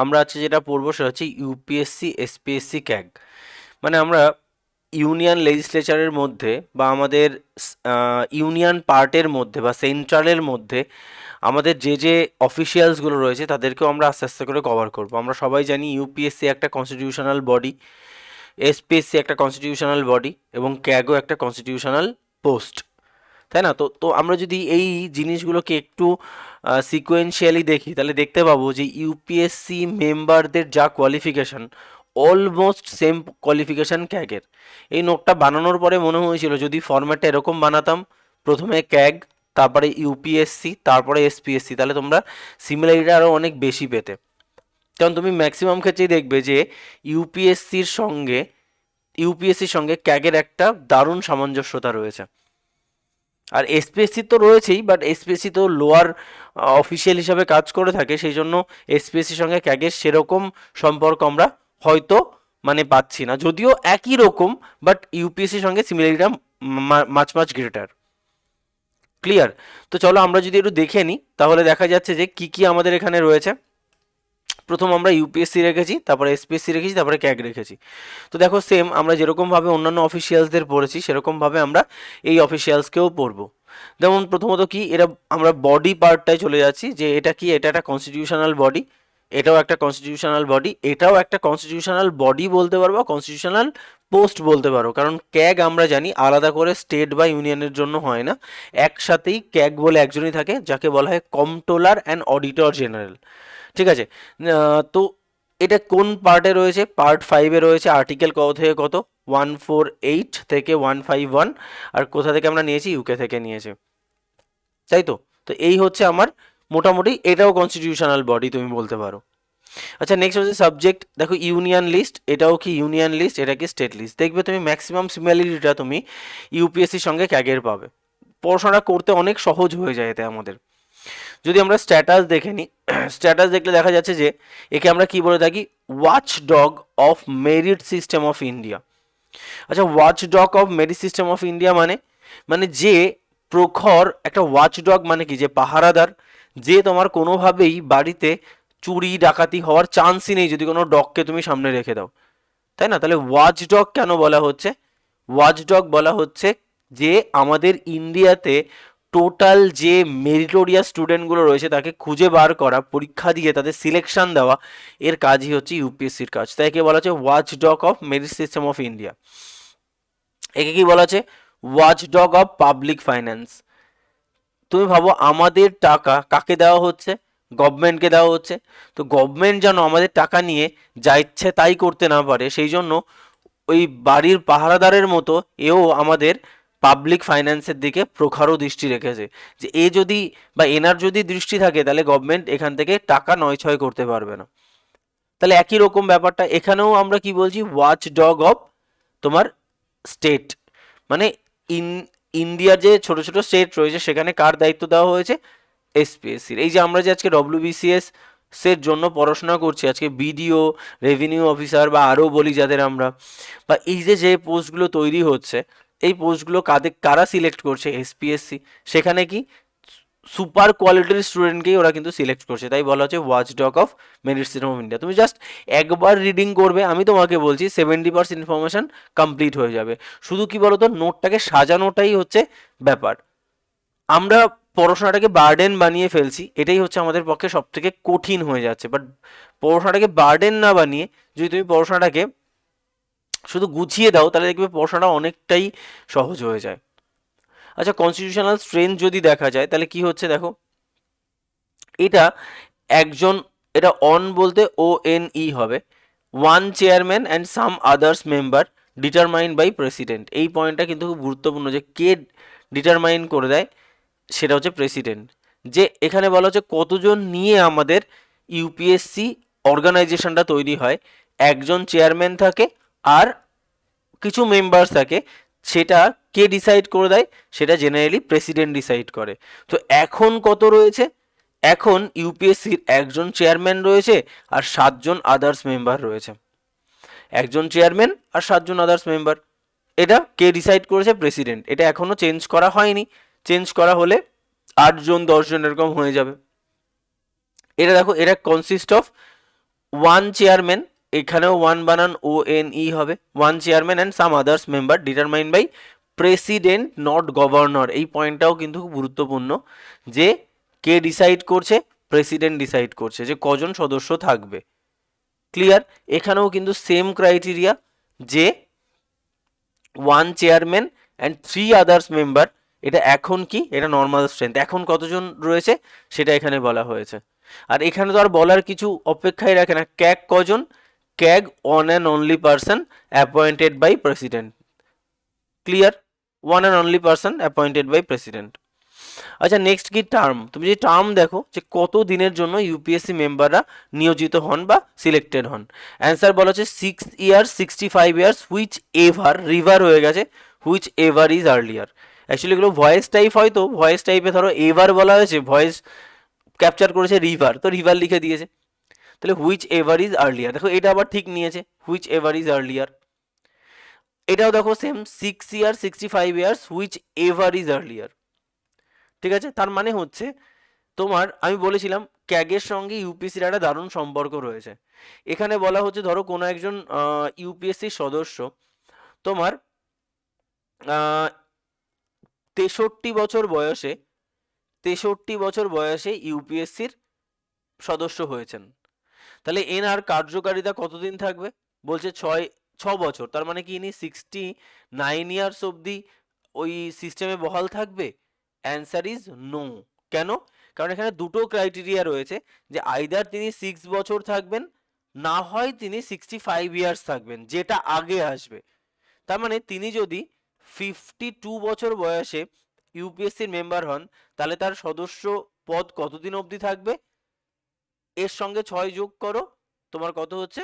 আমরা আজকে যেটা পড়বো সেটা হচ্ছে ইউপিএসসি এসপিএসসি ক্যাগ। মানে আমরা ইউনিয়ন লেজিসলেচারের মধ্যে বা আমাদের ইউনিয়ন পার্টের মধ্যে বা সেন্ট্রালের মধ্যে আমাদের যে যে অফিসিয়ালসগুলো রয়েছে তাদেরকেও আমরা আস্তে আস্তে করে কভার করব। আমরা সবাই জানি ইউপিএসসি একটা কনস্টিটিউশনাল বডি, এসপিএসসি একটা কনস্টিটিউশনাল বডি এবং ক্যাগও একটা কনস্টিটিউশনাল পোস্ট, তাই না? তো তো আমরা যদি এই জিনিসগুলোকে একটু সিকোয়েন্সিয়ালি দেখি তাহলে দেখতে পাবো যে ইউপিএসসি মেম্বারদের যা কোয়ালিফিকেশন, অলমোস্ট সেম কোয়ালিফিকেশন ক্যাগের। এই নোটটা বানানোর পরে মনে হয়েছিল যদি ফরম্যাটটা এরকম বানাতাম, প্রথমে ক্যাগ, তারপরে ইউপিএসসি, তারপরে এসপিএসসি, তাহলে তোমরা সিমিলারিটি আরও অনেক বেশি পেতে। কারণ তুমি ম্যাক্সিমাম ক্ষেত্রেই দেখবে যে ইউপিএসসির সঙ্গে ক্যাগের একটা দারুণ সামঞ্জস্যতা রয়েছে। আর এসপিএসসি তো রয়েছেই, বাট এসপিএসসি তো লোয়ার অফিসিয়াল হিসাবে কাজ করে থাকে, সেই জন্য এসপিএসসির সঙ্গে ক্যাগের সেরকম সম্পর্ক আমরা হয়তো মানে পাচ্ছি না, যদিও একই রকম, বাট ইউপিএসসির সঙ্গে সিমিলারিটিটা মাছ মাছ গ্রেটার। ক্লিয়ার? তো চলো আমরা যদি একটু দেখে নিই তাহলে দেখা যাচ্ছে যে কি কি আমাদের এখানে রয়েছে। প্রথম আমরা ইউপিএসসি রেখেছি, তারপরে এসপিএসসি রেখেছি, তারপরে ক্যাগ রেখেছি। তো দেখো সেম আমরা যেরকমভাবে অন্যান্য অফিসিয়ালসদের পড়েছি সেরকমভাবে আমরা এই অফিসিয়ালসকেও পড়বো। যেমন প্রথমত কি, এরা আমরা বডি পার্টটায় চলে যাচ্ছি, যে এটা কি, এটা একটা কনস্টিটিউশনাল বডি, এটাও একটা কনস্টিটিউশনাল বডি, এটাও একটা কনস্টিটিউশনাল বডি বলতে পারবো, কনস্টিটিউশনাল পোস্ট বলতে পারো। কারণ ক্যাগ আমরা জানি আলাদা করে স্টেট বা ইউনিয়নের জন্য হয় না, একসাথেই ক্যাগ বলে একজনই থাকে যাকে বলা হয় কম্ট্রোলার অ্যান্ড অডিটর জেনারেল। ঠিক আছে? তো এটা কোন পার্টে রয়েছে? পার্ট 5-এ রয়েছে। আর্টিকেল কত থেকে কত? 148 থেকে 151। আর কোথা থেকে আমরা নিয়েছি? ইউকে থেকে নিয়েছে, তাই তো? তো এই হচ্ছে আমার মোটামুটি, এটাও কনস্টিটিউশনাল বডি তুমি বলতে পারো। আচ্ছা, নেক্সট হচ্ছে সাবজেক্ট। দেখো ইউনিয়ন লিস্ট, এটাও কি ইউনিয়ন লিস্ট, এটা কি স্টেট লিস্ট। দেখবে তুমি ম্যাক্সিমাম সিমিলারিটিটা তুমি ইউপিএসসির সঙ্গে ক্যাগের পাবে। পড়াশোনা করতে অনেক সহজ হয়ে যায় এতে আমাদের। যদি আমরা স্ট্যাটাস দেখে নিই, স্ট্যাটাস দেখলে দেখা যাচ্ছে যে একে আমরা কি বলে থাকি? Watch dog of merit system of India. আচ্ছা, watch dog of merit system of India মানে, মানে যে প্রখর একটা ওয়াচ ডগ, মানে কি, যে পাহারাদার, যে তোমার কোনোভাবেই বাড়িতে চুরি ডাকাতি হওয়ার চান্সই নেই যদি কোনো ডগকে তুমি সামনে রেখে দাও, তাই না? তাহলে ওয়াচ ডগ কেন বলা হচ্ছে? ওয়াচ ডগ বলা হচ্ছে যে আমাদের ইন্ডিয়াতে টোটাল যে মেরিটোরিয়াস স্টুডেন্টগুলো রয়েছে তাকে খুঁজে বার করা, পরীক্ষা দিয়ে তাদের সিলেকশন দেওয়া, এর কাজই হচ্ছে ইউপিএসসির কাজ। তাই একে বলা হচ্ছে watch dog of merit system of India. একে কি বলা হচ্ছে? Watch dog of public finance. তুমি ভাবো আমাদের টাকা কাকে দেওয়া হচ্ছে? গভর্নমেন্টকে দেওয়া হচ্ছে। তো গভর্নমেন্ট যেন আমাদের টাকা নিয়ে যা ইচ্ছে তাই করতে না পারে, সেই জন্য ওই বাড়ির পাহারাদারের মতো এও আমাদের পাবলিক ফাইন্যান্সের দিকে প্রখরও দৃষ্টি রেখেছে, যে এ যদি বা এনার যদি দৃষ্টি থাকে তাহলে গভর্নমেন্ট এখান থেকে টাকা নয়ছয় করতে পারবে না। তাহলে একই রকম ব্যাপারটা এখানেও আমরা কি বলছি? ওয়াচ ডগ অফ তোমার স্টেট। মানে ইন ইন্ডিয়ার যে ছোট ছোট স্টেট রয়েছে সেখানে কার দায়িত্ব দেওয়া হয়েছে? এসপিএসসির। এই যে আমরা যে আজকে ডব্লিউবিসিএস এর জন্য পড়াশোনা করছি, আজকে বিডিও, রেভিনিউ অফিসার বা আরও বলি যাদের আমরা, বা এই যে যে পোস্টগুলো তৈরি হচ্ছে, এই পোস্টগুলো কারা সিলেক্ট করছে? এসপিএসসি। সেখানে কি সুপার কোয়ালিটির স্টুডেন্টকেই ওরা কিন্তু সিলেক্ট করছে, তাই বলা হচ্ছে watch dog of merit system of India. তুমি জাস্ট একবার রিডিং করবে, আমি তোমাকে বলছি 70% ইনফরমেশন কমপ্লিট হয়ে যাবে। শুধু কি বলতো, নোটটাকে সাজানোটাই হচ্ছে ব্যাপার। আমরা পড়াশোনাটাকে বার্ডেন বানিয়ে ফেলছি, এটাই হচ্ছে আমাদের পক্ষে সব থেকে কঠিন হয়ে যাচ্ছে। বাট পড়াশোনাটাকে বার্ডেন না বানিয়ে যদি তুমি পড়াশোনাটাকে শুধু গুছিয়ে দাও তাহলে দেখবে পড়াশোনাটা অনেকটাই সহজ হয়ে যায়। আচ্ছা, কনস্টিটিউশনাল স্ট্রেংথ যদি দেখা যায় তাহলে কি হচ্ছে দেখো, এটা একজন, এটা অন বলতে ONE হবে, one chairman and some others member determined by president. এই পয়েন্টটা কিন্তু খুব গুরুত্বপূর্ণ, যে কে ডিটারমাইন করে দেয়? সেটা হচ্ছে প্রেসিডেন্ট। যে এখানে বলা হচ্ছে কতজন নিয়ে আমাদের ইউপিএসসি অর্গানাইজেশনটা তৈরি হয়। একজন চেয়ারম্যান থাকে আর কিছু মেম্বার্স থাকে, সেটা কে ডিসাইড করে দেয়? সেটা জেনারেলি প্রেসিডেন্ট ডিসাইড করে। তো এখন কত রয়েছে? এখন ইউপিএসসির একজন চেয়ারম্যান রয়েছে আর 7জন আদার্স মেম্বার রয়েছে। একজন চেয়ারম্যান আর 7জন আদার্স মেম্বার। এটা কে ডিসাইড করেছে? প্রেসিডেন্ট। এটা এখনো চেঞ্জ করা হয়নি, চেঞ্জ করা হলে 8জন 10জন এরকম হয়ে যাবে। এটা দেখো, এটা কনসিস্ট অফ ওয়ান চেয়ারম্যান, এখানেও ওয়ান বানান ও এন ই হবে, one chairman and some others member determine by president not governor. এই পয়েন্টটাও কিন্তু খুব গুরুত্বপূর্ণ যে কে ডিসাইড করছে, প্রেসিডেন্ট ডিসাইড করছে যে কজন সদস্য থাকবে। ক্লিয়ার? এখানেও কিন্তু সেম ক্রাইটেরিয়া যে one chairman and three others member. এটা এখন কি, এটা নর্মাল স্ট্রেংথ, এখন কতজন রয়েছে সেটা এখানে বলা হয়েছে। আর এখানে তো আর বলার কিছু অপেক্ষাই রাখে না, ক্যাগ কজন, CAG one and only person appointed by president. Clear? One and only person appointed by president. আচ্ছা নেক্সট কি টার্ম, তুমি যদি টার্ম দেখো যে কত দিনের জন্য ইউপিএসসি মেম্বাররা নিয়োজিত হন বা সিলেক্টেড হন, অ্যান্সার বলা হচ্ছে 6 years, 65 years, which ever, river হয়ে গেছে, which ever is earlier. Actually এগুলো ভয়েস টাইপ, হয়তো ভয়েস টাইপে ধরো এভার বলা হয়েছে, ভয়েস ক্যাপচার করেছে রিভার, তো রিভার লিখে দিয়েছে। তাহলে হুইচ এভার ইজ আর্লিয়ার, দেখো এটা আবার ঠিক নিয়েছে, হুইচ এভার ইজ আর্লিয়ার। এটাও দেখো same, 6 years, 65 years, which ever is earlier. ঠিক আছে, তার মানে হচ্ছে তোমার, আমি বলেছিলাম ক্যাগের সঙ্গে ইউপিএসসির একটা দারুণ সম্পর্ক রয়েছে। এখানে বলা হচ্ছে ধরো কোনো একজন ইউপিএসসির সদস্য তোমার 63 বছর বয়সে, 63 বছর বয়সে ইউপিএসসির সদস্য হয়েছেন, তাহলে এনার কার্যকারিতা কতদিন থাকবে? বলছে 6 বছর, তার মানে কি ইনি 69 ইয়ার্স অবধি ওই সিস্টেমে বহাল থাকবে? Answer is no. কেন? কারণ এখানে দুটো ক্রাইটেরিয়া রয়েছে, যে আইদার তিনি 6 বছর থাকবেন, না হয় তিনি 65 ইয়ার্স থাকবেন, যেটা আগে আসবে। তার মানে তিনি যদি 52 বছর বয়সে ইউপিএসসির মেম্বার হন, তাহলে তার সদস্য পদ কতদিন অবধি থাকবে? এর সঙ্গে 6 যোগ করো, তোমার কত হচ্ছে?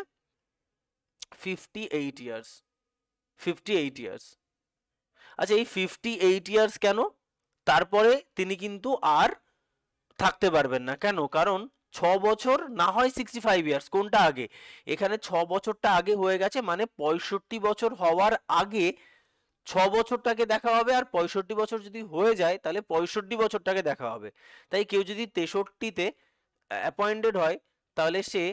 58 ইয়ার্স। 58 ইয়ার্স। আচ্ছা এই 58 ইয়ার্স কেন? তারপরে তিনি কিন্তু আর থাকতে পারবেন না, কেন? কারণ 6 বছর না হয় 65 ইয়ার্স, কোনটা আগে? এখানে 6 বছরটা আগে হয়ে গেছে, মানে 65 বছর হওয়ার আগে 6 বছরটাকে দেখা হবে, আর 65 বছর যদি হয়ে যায় তাহলে 65 বছরটাকে দেখা হবে। তাই কেউ যদি 63-তে অ্যাপয়েন্টেড হয়, তাহলে সে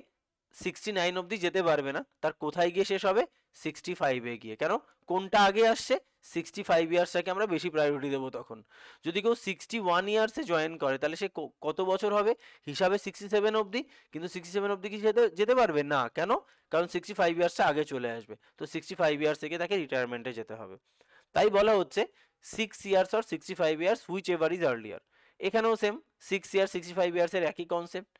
69 অবধি যেতে পারবে না, তার কোথায় গিয়ে শেষ হবে? 65-এ গিয়ে। কেন? কোনটা আগে আসছে? 65 ইয়ার্সটাকে আমরা বেশি প্রায়োরিটি দেবো তখন। যদি কেউ 61 ইয়ার্সে জয়েন করে, তাহলে সে কত বছর হবে হিসাবে? 67 অবধি। কিন্তু 67 অবধি কি যেতে যেতে পারবে না? কেন? কারণ 65 ইয়ার্সটা আগে চলে আসবে, তো 65 ইয়ার্স থেকে তাকে রিটায়ারমেন্টে যেতে হবে। তাই বলা হচ্ছে 6 years or 65 years, which ever is earlier. এখানেও সেম, 6 ইয়ার্স 65 ইয়ার্সের একই কনসেপ্ট।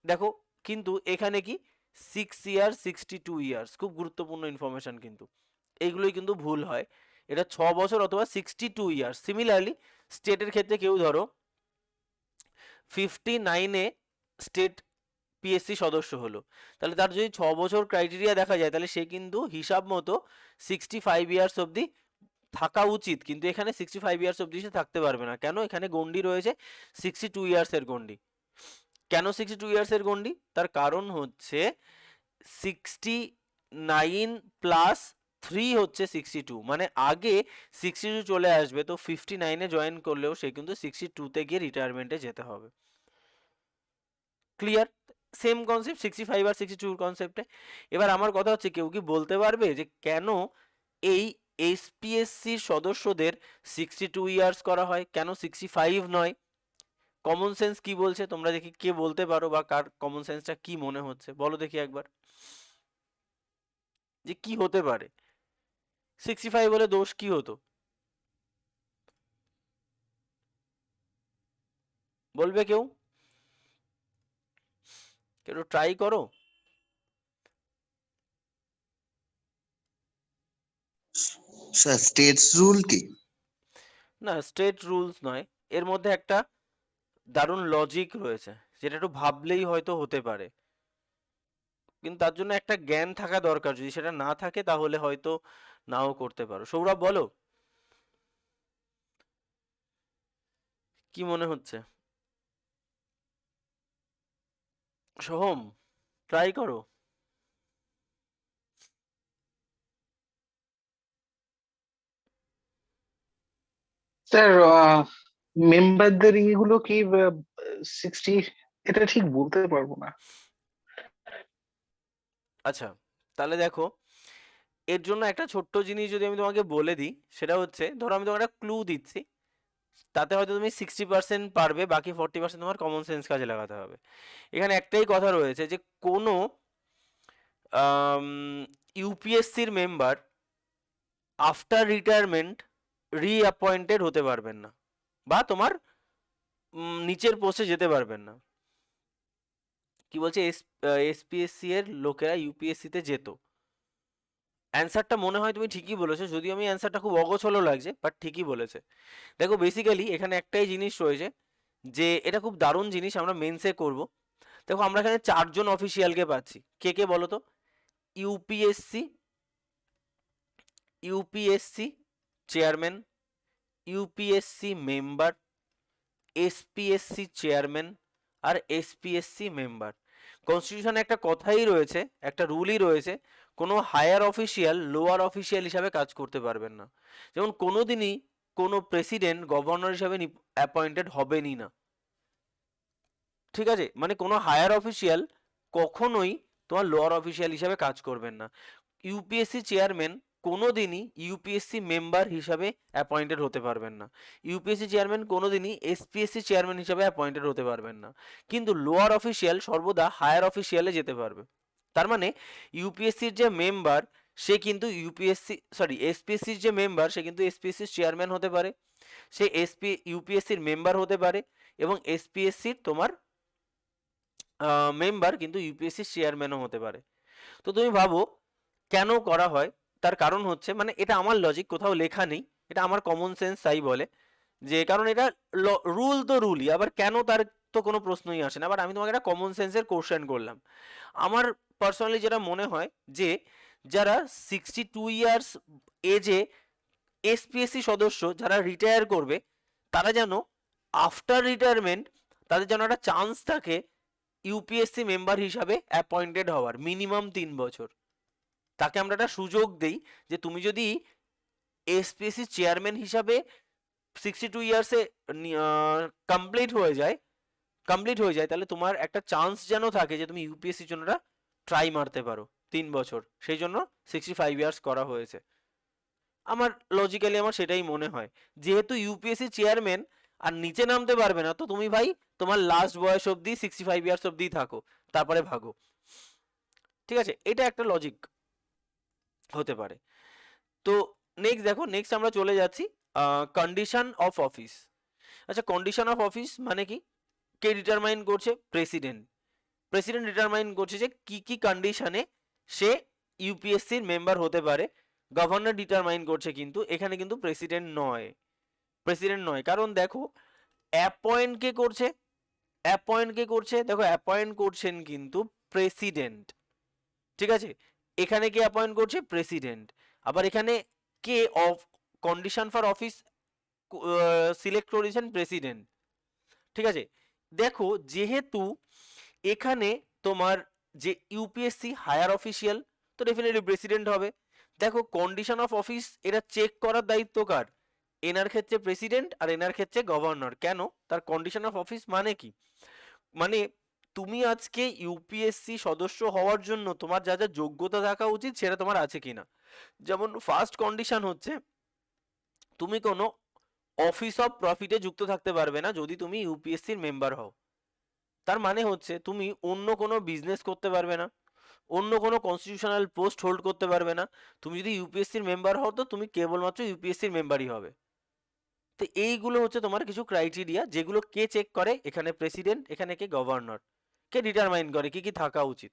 দেখো কিন্তু এখানে কি 6 ইয়ার্স 62 ইয়ার্স, খুব গুরুত্বপূর্ণ ইনফরমেশন কিন্তু, এইগুলোই কিন্তু ভুল হয়। এটা 6 বছর অথবা 62 ইয়ার্স। সিমিলারলি স্টেটের ক্ষেত্রে কেউ ধরো 59-এ স্টেট পিএসসি সদস্য হলো, তাহলে তার যদি 6 বছর ক্রাইটেরিয়া দেখা যায়, তাহলে সে কিন্তু হিসাব মতো 65 ইয়ার্স অবধি থাকা উচিত, কিন্তু এখানে 65 ইয়ার্স অবধি সে থাকতে পারবে না। কেন? এখানে গন্ডি রয়েছে 62 ইয়ার্সের গন্ডি। কেন 62 ইয়ার্সের গন্ডি? তার কারণ হচ্ছে 69 + 3 হচ্ছে 62, মানে আগে 62 চলে আসবে, তো 59-এ জয়েন করলেও সে কিন্তু 62-তে গিয়ে রিটায়ারমেন্টে যেতে হবে। ক্লিয়ার? সেম কনসেপ্ট 65 আর 62 কনসেপ্টে। এবার আমার কথা হচ্ছে, কেউ কি বলতে পারবে যে কেন এই এসপিএসসির সদস্যদের 62 ইয়ার্স করা হয়, কেন 65 নয়? কমন সেন্স কি বলছে তোমরা দেখি, কে বলতে পারো, বা কার কমন সেন্সটা কি মনে হচ্ছে বলো দেখি একবার, যে কি হতে পারে? 65 হলে দোষ কি হতো? বলবে কেউ? একটু ট্রাই করো। স্যার স্টেটস রুল কি? না, স্ট্রেট রুলস নয়, এর মধ্যে একটা দারুণ লজিক রয়েছে, যেটা একটু ভাবলেই হয়তো হতে পারে, কিন্তু তার জন্য একটা জ্ঞান থাকা দরকার, যদি সেটা না থাকে তাহলে হয়তো নাও করতে পারো। সৌরভ বলো, কি মনে হচ্ছে? সোহম, ট্রাই করো। স্যার মেম্বারদের ইয়েগুলো কি 60, এটা ঠিক বলতে পারবো না। আচ্ছা, তাহলে দেখো, এর জন্য একটা ছোট্ট জিনিস যদি আমি তোমাকে বলে দিই, সেটা হচ্ছে, ধরো আমি তোমাকে একটা ক্লু দিচ্ছি, তাতে হয়তো তুমি 60% পারবে, বাকি 40% তোমার কমন সেন্স কাজে লাগাতে হবে। এখানে একটাই কথা রয়েছে যে কোনো ইউপিএসসির মেম্বার আফটার রিটায়ারমেন্ট রিঅ্যাপয়েন্টেড হতে পারবেন না, বা তোমার নিচের পোস্টে যেতে পারবেন না। কি বলছে, এসপিএসসি এর লোকেরা ইউপিএসসিতে যেত। অ্যান্সারটা মনে হয় তুমি ঠিকই বলেছো, যদিও আমি অ্যান্সারটা খুব অগোছলো লাগছে, বাট ঠিকই বলেছে। দেখো বেসিক্যালি এখানে একটাই জিনিস রয়েছে, যে এটা খুব দারুণ জিনিস, আমরা মেন্সে করব। দেখো আমরা এখানে 4জন অফিসিয়ালকে পাচ্ছি, কে কে বলো তো? UPSC, UPSC chairman, UPSC member, SPSC chairman, আর এসপিএসসি মেম্বার। কনস্টিটিউশনে একটা কথাই রয়েছে, একটা রুলই রয়েছে, কোনো হায়ার অফিসিয়াল লোয়ার অফিসিয়াল হিসাবে কাজ করতে পারবেন না। যেমন কোনো দিনই কোনো প্রেসিডেন্ট গভর্নর হিসাবে অ্যাপয়েন্টেড হবেনই না। ঠিক আছে, মানে কোনো হায়ার অফিসিয়াল কখনোই তোমার লোয়ার অফিসিয়াল হিসাবে কাজ করবেন না। ইউপিএসসি চেয়ারম্যান কোনো দিনই ইউপিএসসি মেম্বার হিসাবে অ্যাপয়েন্টেড হতে পারবেন না। ইউপিএসসি চেয়ারম্যান কোনো দিনই এসপিএসসি চেয়ারম্যান হিসাবে অ্যাপয়েন্টেড হতে পারবেন না। কিন্তু লোয়ার অফিসিয়াল সর্বদা হায়ার অফিসিয়ালে যেতে পারবে। তার মানে ইউপিএসসির যে মেম্বার, সে কিন্তু এসপিএসসির যে মেম্বার, সে কিন্তু এসপিএসসির চেয়ারম্যান হতে পারে, সে ইউপিএসসির মেম্বার হতে পারে, এবং এসপিএসসির তোমার মেম্বার কিন্তু ইউপিএসসির চেয়ারম্যানও হতে পারে। তো তুমি ভাবো কেন করা হয়? তার কারণ হচ্ছে, মানে এটা আমার লজিক, কোথাও লেখা নেই, এটা আমার কমন সেন্স তাই বলে, যে কারণ এটা রুল তো রুলই, আবার কেন তার তো কোনো প্রশ্নই আসে না। আবার আমি তোমাকে একটা কমন সেন্সের কোশ্চেন করলাম। আমার পার্সোনালি যেটা মনে হয়, যে যারা 62 ইয়ার্স এজে এসপিএসসি সদস্য যারা রিটায়ার করবে, তারা যেন আফটার রিটায়ারমেন্ট তাদের যেন একটা চান্স থাকে ইউপিএসসি মেম্বার হিসাবে অ্যাপয়েন্টেড হওয়ার মিনিমাম 3 বছর। তাকে আমরা একটা সুযোগ দেই, যে তুমি যদি এসপিএসসি চেয়ারম্যান হিসাবে 62 ইয়ার্সে কমপ্লিট হয়ে যায়, তাহলে তোমার একটা চান্স যেন থাকে যে তুমি ইউপিএসসির জন্য ট্রাই মারতে পারো 3 বছর। সেই জন্য 65 ইয়ার্স করা হয়েছে। আমার লজিক্যালি আমার সেটাই মনে হয়, যেহেতু ইউপিএসসি চেয়ারম্যান আর নিচে নামতে পারবে না, তো তুমি ভাই তোমার লাস্ট বয়স অবধি 65 ইয়ার্স অবধি থাকো, তারপরে ভাগো। ঠিক আছে, এটা একটা লজিক হতে পারে। তো নেক্সট দেখো, নেক্সট আমরা চলে যাচ্ছি কন্ডিশন অফ অফিস। আচ্ছা, কন্ডিশন অফ অফিস মানে কি? কে ডিটারমাইন করছে? প্রেসিডেন্ট। প্রেসিডেন্ট ডিটারমাইন করছে যে কি কি কন্ডিশনে সে ইউপিএসসির মেম্বার হতে পারে। গভর্নর ডিটারমাইন করছে, কিন্তু এখানে কিন্তু প্রেসিডেন্ট নয়, কারণ দেখো অ্যাপয়েন্ট কে করছে? দেখো অ্যাপয়েন্ট করছেন কিন্তু প্রেসিডেন্ট। ঠিক আছে, এখানে কে অ্যাপয়েন্ট করছে? প্রেসিডেন্ট। আবার এখানে কে of condition for office select করেছেন? প্রেসিডেন্ট। ঠিক আছে, দেখো যেহেতু এখানে তোমার যে ইউপিএসসি হায়ার অফিসিয়াল, তো ডেফিনেটলি প্রেসিডেন্ট হবে। দেখো কন্ডিশন অফ অফিস এটা চেক করার দায়িত্ব কার? এনার ক্ষেত্রে প্রেসিডেন্ট, আর এনার ক্ষেত্রে গভর্নর। কেন? তার কন্ডিশন অফ অফিস মানে কি? মানে তুমি আজকে ইউপিএসসি সদস্য হওয়ার জন্য তোমার যা যা যোগ্যতা থাকা উচিত সেটা তোমার আছে কিনা। যেমন ফার্স্ট কন্ডিশন হচ্ছে, তুমি কোনো অফিস অফ প্রফিটে যুক্ত থাকতে পারবে না যদি তুমি ইউপিএসসির মেম্বার হও। তার মানে হচ্ছে তুমি অন্য কোনো বিজনেস করতে পারবে না, অন্য কোনো কনস্টিটিউশনাল পোস্ট হোল্ড করতে পারবে না। তুমি যদি ইউপিএসসির মেম্বার হও, তো তুমি কেবলমাত্র ইউপিএসসির মেম্বারই হবে। তো এইগুলো হচ্ছে তোমার কিছু ক্রাইটেরিয়া, যেগুলো কে চেক করে? এখানে প্রেসিডেন্ট, এখানে কে? গভর্নর। কে ডিটারমাইন করে কি কি থাকা উচিত?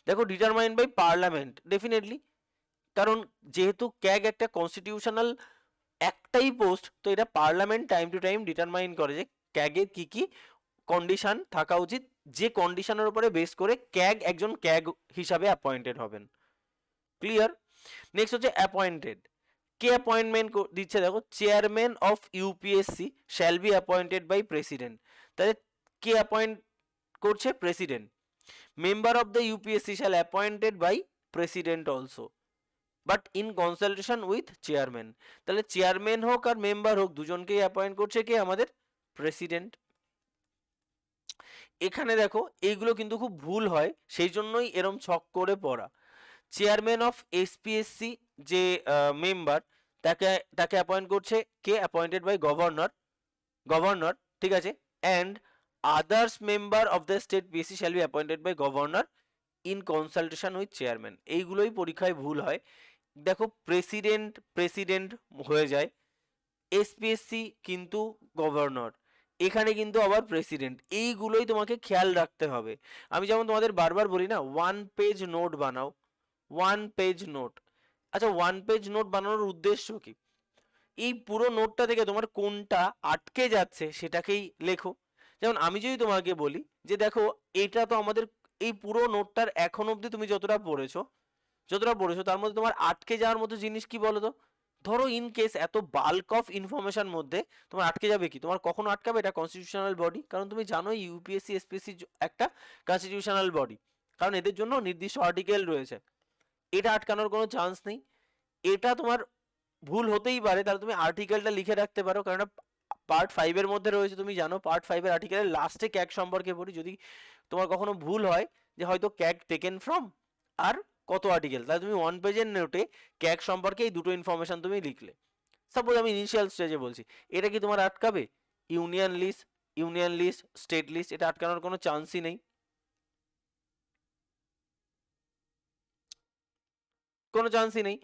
দেখো ডিটারমাইন বাই পার্লামেন্ট, ডেফিনেটলি, কারণ যেহেতু ক্যাগ একটা কনস্টিটিউশনাল একটাই পোস্ট, তো এটা parliament time to time determine করে যে ক্যাগের কি কি কন্ডিশন থাকা উচিত, যে কন্ডিশনের উপরে বেস করে ক্যাগ একজন ক্যাগ হিসাবে অ্যাপয়েন্টেড হবেন। ক্লিয়ার? নেক্সট হচ্ছে অ্যাপয়েন্টেড। কে অ্যাপয়েন্টমেন্ট দিচ্ছে? দেখো chairman of UPSC shall be appointed by president. তাহলে কে অ্যাপয়েন্ট করছে? President. Member of the UPSC shall appointed by president also, but in consultation with chairman. তাহলে চেয়ারম্যান হোক আর মেম্বার হোক, দুজনকেই অ্যাপয়েন্ট করছে কে? আমাদের প্রেসিডেন্ট। এখানে দেখো এইগুলো কিন্তু খুব ভুল হয়, সেই জন্যই এরম ছক করে পড়া। চেয়ারম্যান অফ এসপিএসসি যে মেম্বার, তাকে তাকে অ্যাপয়েন্ট করছে কে? অ্যাপয়েন্টেড বাই গভর্নর, ঠিক আছে। And others member of the state PSC shall be appointed by governor in consultation with chairman. এইগুলোই পরীক্ষায় ভুল হয়। দেখো প্রেসিডেন্ট হয়ে যায়, এসপিএসসি কিন্তু গভর্নর, এখানে কিন্তু আবার প্রেসিডেন্ট। এইগুলোই তোমাকে খেয়াল রাখতে হবে। আমি যেমন তোমাদের বারবার বলি না, ওয়ান পেজ নোট বানাও, ওয়ান পেজ নোট। আচ্ছা, ওয়ান পেজ নোট বানানোর উদ্দেশ্য কি? এই পুরো নোটটা থেকে তোমার কোনটা আটকে যাচ্ছে সেটাকেই লেখো। যেমন আমি যদি তোমাকে বলি যে দেখো, এটা তো আমাদের এই পুরো নোটটার এখন অবধি তুমি যতটা পড়েছো তার মধ্যে তোমার আটকে যাওয়ার মতো জিনিস কি বলো তো? ধরো ইন কেস এত বাল্ক অফ ইনফরমেশন মধ্যে তোমার আটকে যাবে কি? তোমার কখনো আটকাবে? এটা কনস্টিটিউশনাল বডি, কারণ তুমি জানো ইউপিএসসি এসপিএসসি একটা কনস্টিটিউশনাল বডি, কারণ এদের জন্য নির্দিষ্ট আর্টিকেল রয়েছে। এটা আটকানোর কোনো চান্স নেই। এটা তোমার ভুল হতেই পারে, তাহলে তুমি আর্টিকেলটা লিখে রাখতে পারো, কারণ পার্ট 5-এর মধ্যে রয়েছে। তুমি জানো পার্ট 5-এর আর্টিকেলের লাস্টে ক্যাগ সম্পর্কে পড়ি। যদি তোমার কখনো ভুল হয় যে হয়তো ক্যাগ টেকেন ফ্রম আর কত আর্টিকেল, তাহলে তুমি ওয়ান পেজের নোটে ক্যাগ সম্পর্কে এই দুটো ইনফরমেশন তুমি লিখলে। সাপোজ আমি ইনিশিয়াল স্টেজে বলছি, এটা কি তোমার আটকাবে? ইউনিয়ন লিস্ট স্টেট লিস্ট, এটা আটকানোর কোনো চান্সই নেই, কোনো চান্সই নেই।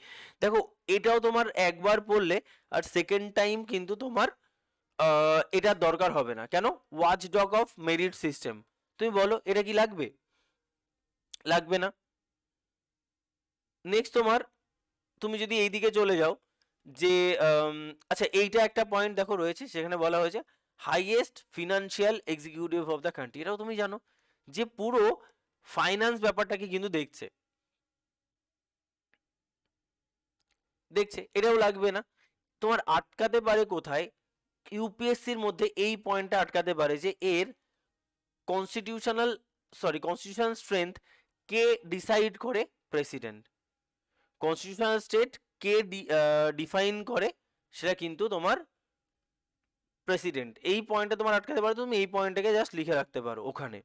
দেখো, এটাও তোমার একবার পড়লে আর সেকেন্ড টাইম কিন্তু তোমার এটার দরকার হবে না। কেন? Watch dog of merit system, তুমি বলো এটা কি লাগবে? লাগবে না। নেক্সট তোমার, তুমি যদি এইদিকে চলে যাও যে আচ্ছা, এইটা একটা পয়েন্ট দেখো রয়েছে, সেখানে বলা হয়েছে highest financial executive of the country. এটাও তুমি জানো যে পুরো ফাইন্যান্স ব্যাপারটাকে কিন্তু দেখছে, এটাও লাগবে না। তোমার আটকাতে পারে কোথায়? ইউপিএসসির মধ্যে এই পয়েন্টটা আটকাতে পারে যে এর কনস্টিটিউশনাল স্ট্রেংথ কে ডিসাইড করে? প্রেসিডেন্ট। কনস্টিটিউশনাল স্টেট কে ডিফাইন করে? সেটা কিন্তু তোমার প্রেসিডেন্ট। এই পয়েন্টটা তোমার আটকাতে পারো, তুমি এই পয়েন্টটাকে জাস্ট লিখে রাখতে পারো ওখানে।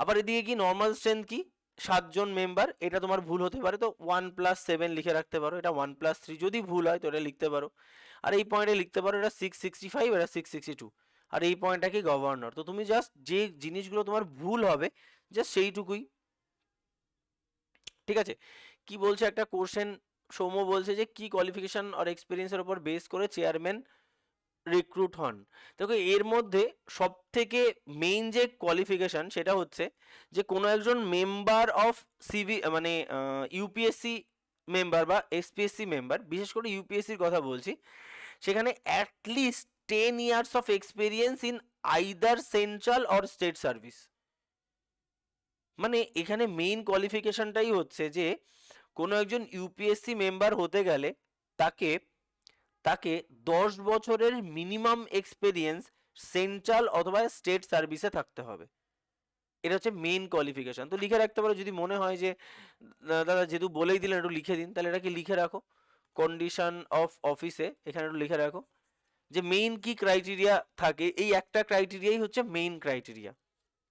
আবার এদিকে কি নর্মাল স্ট্রেংথ কি? 7 জন মেম্বার, এটা তোমার ভুল হতে পারে, তো 1+7 লিখে রাখতে পারো। এটা 1+3, যদি ভুল হয় তো এটা লিখতে পারো। আর এই পয়েন্টে লিখতে পারো এটা 665, এটা 662। আর এই পয়েন্টটা কি? গভর্নর। তো তুমি জাস্ট যে জিনিসগুলো তোমার ভুল হবে জাস্ট সেইটুকুই, ঠিক আছে। কি বলছে একটা কোশ্চেন, সৌম্য বলছে যে কি কোয়ালিফিকেশন আর এক্সপিরিয়েন্সের উপর বেস করে চেয়ারম্যান রিক্রুট হন? দেখো, এর মধ্যে সব থেকে মেইন যে কোয়ালিফিকেশন সেটা হচ্ছে যে কোনো একজন মেম্বার অফ মানে ইউপিএসসি মেম্বার বা এসপিএসসি মেম্বার, বিশেষ করে ইউপিএসসির কথা বলছি, সেখানে at least 10 years of experience in either central or state service. মানে এখানে মেইন কোয়ালিফিকেশনটাই হচ্ছে যে কোনো একজন ইউপিএসসি মেম্বার হতে গেলে তাকে তাকে 10 বছরের মিনিমাম এক্সপেরিয়েন্স সেন্ট্রাল অথবা স্টেট সার্ভিসে থাকতে হবে। এটা হচ্ছে মেইন কোয়ালিফিকেশন। তো লিখে রাখতে পারো, যদি মনে হয় যে দাদা যেহেতু বলেই দিলেন একটু লিখে দিন, তাহলে এটাকে লিখে রাখো। কন্ডিশন অফ অফিসে এখানে একটু লিখে রাখো যে মেইন কি ক্রাইটেরিয়া থাকে। এই একটা ক্রাইটেরিয়াই হচ্ছে মেইন ক্রাইটেরিয়া,